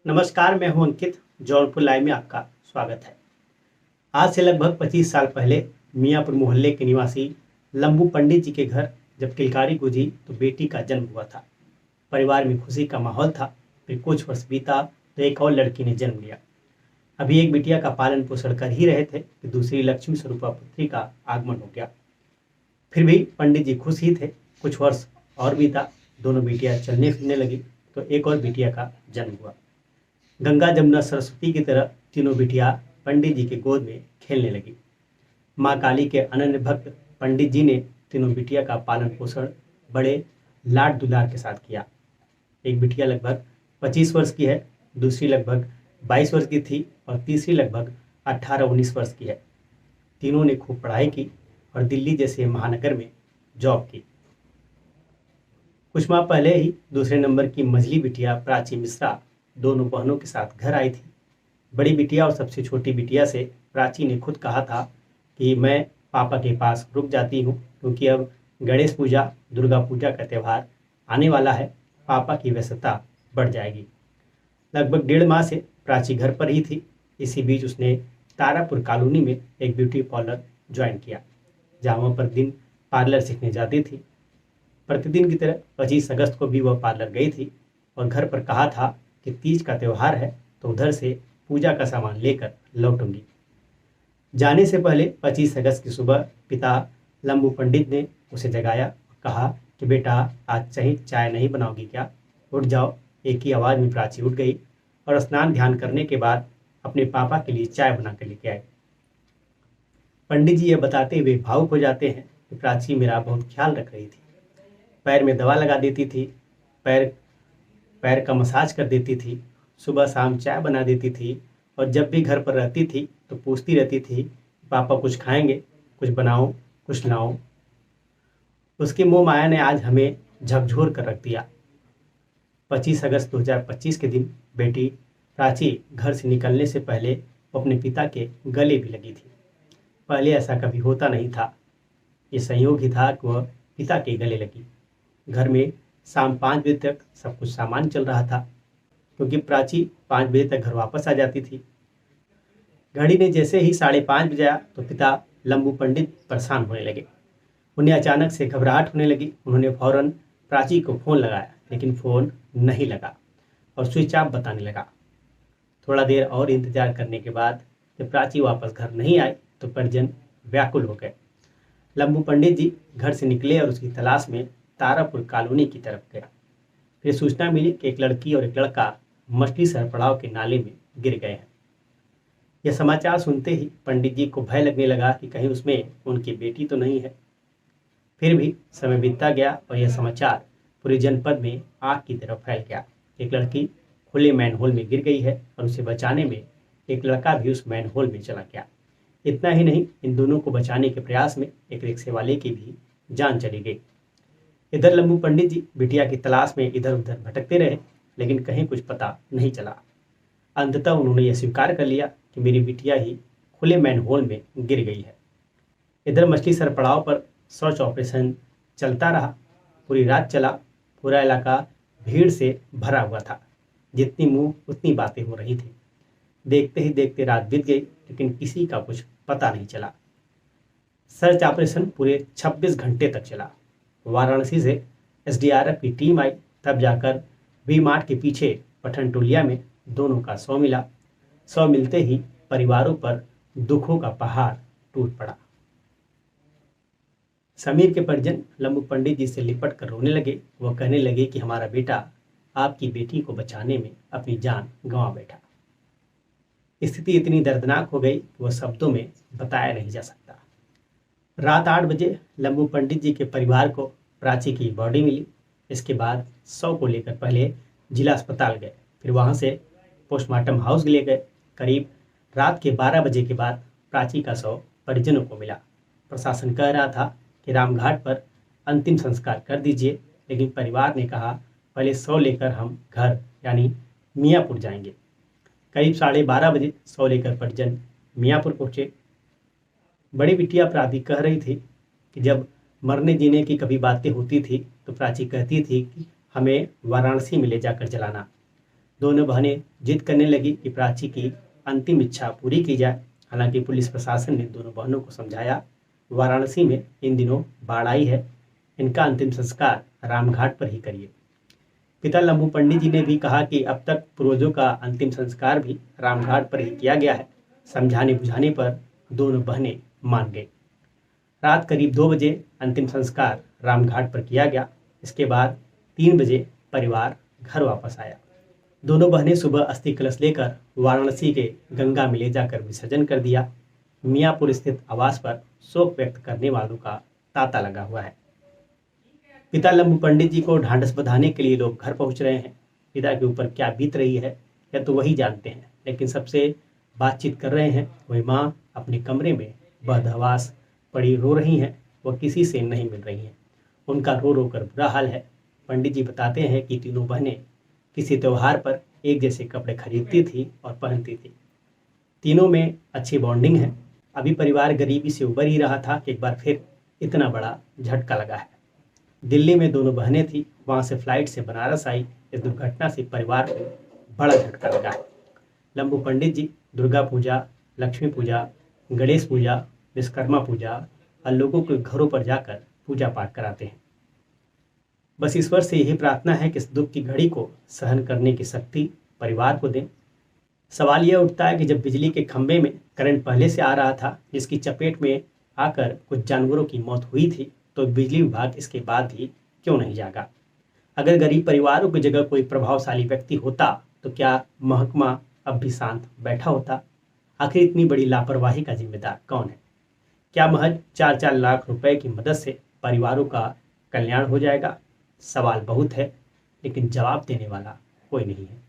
नमस्कार, मैं हूं अंकित। जौनपुर लाइव में आपका स्वागत है। आज से लगभग 25 साल पहले मियाँपुर मोहल्ले के निवासी लंबू पंडित जी के घर जब किलकारी गुजी तो बेटी का जन्म हुआ था। परिवार में खुशी का माहौल था। फिर कुछ वर्ष बीता तो एक और लड़की ने जन्म लिया। अभी एक बिटिया का पालन पोषण कर ही रहे थे कि दूसरी लक्ष्मी स्वरूपा पुत्री का आगमन हो गया। फिर भी पंडित जी खुश ही थे। कुछ वर्ष और बीता, दोनों बिटिया चलने फिरने लगी तो एक और बिटिया का जन्म हुआ। गंगा जमुना सरस्वती की तरह तीनों बिटिया पंडित जी के गोद में खेलने लगी। माँ काली के अनन्य भक्त पंडित जी ने तीनों बिटिया का पालन पोषण बड़े लाड दुलार के साथ किया। एक बिटिया लगभग 25 वर्ष की है, दूसरी लगभग 22 वर्ष की थी और तीसरी लगभग 18-19 वर्ष की है। तीनों ने खूब पढ़ाई की और दिल्ली जैसे महानगर में जॉब की। कुछ माह पहले ही दूसरे नंबर की मझली बिटिया प्राची मिश्रा दोनों बहनों के साथ घर आई थी। बड़ी बिटिया और सबसे छोटी बिटिया से प्राची ने खुद कहा था कि मैं पापा के पास रुक जाती हूँ, क्योंकि अब गणेश पूजा, दुर्गा पूजा का त्यौहार आने वाला है, पापा की व्यस्तता बढ़ जाएगी। लगभग 1.5 माह से प्राची घर पर ही थी। इसी बीच उसने तारापुर कॉलोनी में एक ब्यूटी पार्लर ज्वाइन किया, जहाँ वह प्रतिदिन पार्लर सीखने जाती थी। प्रतिदिन की तरह 25 अगस्त को भी वह पार्लर गई थी और घर पर कहा था कि तीज का त्यौहार है तो उधर से पूजा का सामान लेकर लौटूंगी। जाने से पहले 25 अगस्त की सुबह पिता लंबू पंडित ने उसे जगाया और कहा कि बेटा, आज चाय नहीं बनाओगी क्या? उठ जाओ। एक ही आवाज़ में प्राची उठ गई और स्नान ध्यान करने के बाद अपने पापा के लिए चाय बना कर लेके आए। पंडित जी ये बताते हुए भावुक हो जाते हैं कि प्राची मेरा बहुत ख्याल रख रही थी। पैर में दवा लगा देती थी, पैर पैर का मसाज कर देती थी, सुबह शाम चाय बना देती थी और जब भी घर पर रहती थी तो पूछती रहती थी, पापा कुछ खाएंगे, कुछ बनाओ, कुछ लाओ। उसके मोह माया ने आज हमें झकझोर कर रख दिया। 25 अगस्त 2025 के दिन बेटी प्राची घर से निकलने से पहले वो अपने पिता के गले भी लगी थी। पहले ऐसा कभी होता नहीं था। ये संयोग ही था कि वह पिता के गले लगी। घर में शाम 5 बजे तक सब कुछ सामान चल रहा था, क्योंकि प्राची 5 बजे तक घर वापस आ जाती थी। घड़ी ने जैसे ही 5:30 बजाया तो पिता लंबू पंडित परेशान होने लगे। उन्हें अचानक से घबराहट होने लगी। उन्होंने फौरन प्राची को फ़ोन लगाया, लेकिन फ़ोन नहीं लगा और स्विच ऑफ बताने लगा। थोड़ा देर और इंतजार करने के बाद जब प्राची वापस घर नहीं आई तो परिजन व्याकुल हो गए। लंबू पंडित जी घर से निकले और उसकी तलाश में तारापुर कॉलोनी की तरफ गया। फिर सूचना मिली कि एक लड़की और एक लड़का मछली शहर पड़ाव के नाले में गिर गए हैं। यह समाचार सुनते ही पंडित जी को भय लगने लगा कि कहीं उसमें उनकी बेटी तो नहीं है। फिर भी समय बीतता गया और यह समाचार पूरे जनपद में आग की तरह फैल गया। एक लड़की खुले मैनहोल में गिर गई है और उसे बचाने में एक लड़का भी उस मैनहोल में चला गया। इतना ही नहीं, इन दोनों को बचाने के प्रयास में एक रिक्शे वाले की भी जान चली गई। इधर लंबू पंडित जी बिटिया की तलाश में इधर उधर भटकते रहे, लेकिन कहीं कुछ पता नहीं चला। अंततः उन्होंने यह स्वीकार कर लिया कि मेरी बिटिया ही खुले मैनहोल में गिर गई है। इधर मछली सर पड़ाव पर सर्च ऑपरेशन चलता रहा। पूरी रात चला। पूरा इलाका भीड़ से भरा हुआ था। जितनी मुंह उतनी बातें हो रही थी। देखते ही देखते रात बीत गई, लेकिन किसी का कुछ पता नहीं चला। सर्च ऑपरेशन पूरे 26 घंटे तक चला। वाराणसी से एसडीआरएफ की टीम आई, तब जाकर वी मार्ट के पीछे पठनटोलिया में दोनों का शव मिला। शव मिलते ही परिवारों पर दुखों का पहाड़ टूट पड़ा। समीर के परिजन लंबू पंडित जी से लिपट कर रोने लगे। वह कहने लगे कि हमारा बेटा आपकी बेटी को बचाने में अपनी जान गंवा बैठा। स्थिति इतनी दर्दनाक हो गई कि वह शब्दों में बताया नहीं जा सकता। रात 8 बजे लंबू पंडित जी के परिवार को प्राची की बॉडी मिली। इसके बाद शव को लेकर पहले जिला अस्पताल गए, फिर वहां से पोस्टमार्टम हाउस ले गए। करीब रात के 12 बजे के बाद प्राची का शव परिजनों को मिला। प्रशासन कह रहा था कि रामघाट पर अंतिम संस्कार कर दीजिए, लेकिन परिवार ने कहा पहले शव लेकर हम घर यानी मियाँपुर जाएंगे। करीब 12:30 बजे शव लेकर परिजन मियाँपुर पहुँचे। बड़ी बिटिया प्राची कह रही थी कि जब मरने जीने की कभी बातें होती थी तो प्राची कहती थी कि हमें वाराणसी में ले जाकर जलाना। दोनों बहनें जिद करने लगी कि प्राची की अंतिम इच्छा पूरी की जाए। हालांकि पुलिस प्रशासन ने दोनों बहनों को समझाया। वाराणसी में इन दिनों बाढ़ आई है, इनका अंतिम संस्कार रामघाट पर ही करिए। पिता लंबू पंडित जी ने भी कहा कि अब तक पूर्वजों का अंतिम संस्कार भी रामघाट पर ही किया गया है। समझाने बुझाने पर दोनों बहनें मान गई। रात करीब 2 बजे अंतिम संस्कार रामघाट पर किया गया। इसके बाद 3 बजे परिवार घर वापस आया। दोनों बहनें सुबह अस्थि कलश लेकर वाराणसी के गंगा में ले जाकर विसर्जन कर दिया। मियाँपुर स्थित आवास पर शोक व्यक्त करने वालों का तांता लगा हुआ है। पिता लंबू पंडित जी को ढांढस बंधाने के लिए लोग घर पहुंच रहे हैं। पिता के ऊपर क्या बीत रही है या तो वही जानते हैं, लेकिन सबसे बातचीत कर रहे हैं। वही माँ अपने कमरे में बदहवास पड़ी रो रही हैं। वह किसी से नहीं मिल रही हैं। उनका रो रो कर बुरा हाल है। पंडित जी बताते हैं कि तीनों बहनें किसी त्यौहार पर एक जैसे कपड़े खरीदती थी और पहनती थी। तीनों में अच्छी बॉन्डिंग है। अभी परिवार गरीबी से उबर ही रहा था कि एक बार फिर इतना बड़ा झटका लगा है। दिल्ली में दोनों बहनें थी, वहां से फ्लाइट से बनारस आई। इस दुर्घटना से परिवार को बड़ा झटका लगा है। लंबू पंडित जी दुर्गा पूजा, लक्ष्मी पूजा, गणेश पूजा, विश्वकर्मा पूजा और लोगों के घरों पर जाकर पूजा पाठ कराते हैं। बस ईश्वर से यही प्रार्थना है कि इस दुख की घड़ी को सहन करने की शक्ति परिवार को दें। सवाल यह उठता है कि जब बिजली के खंभे में करंट पहले से आ रहा था, जिसकी चपेट में आकर कुछ जानवरों की मौत हुई थी, तो बिजली विभाग इसके बाद भी क्यों नहीं जागा? अगर गरीब परिवारों की जगह कोई प्रभावशाली व्यक्ति होता तो क्या महकमा अब भी शांत बैठा होता? आखिर इतनी बड़ी लापरवाही का जिम्मेदार कौन है? क्या महज 4-4 लाख रुपए की मदद से परिवारों का कल्याण हो जाएगा? सवाल बहुत है, लेकिन जवाब देने वाला कोई नहीं है।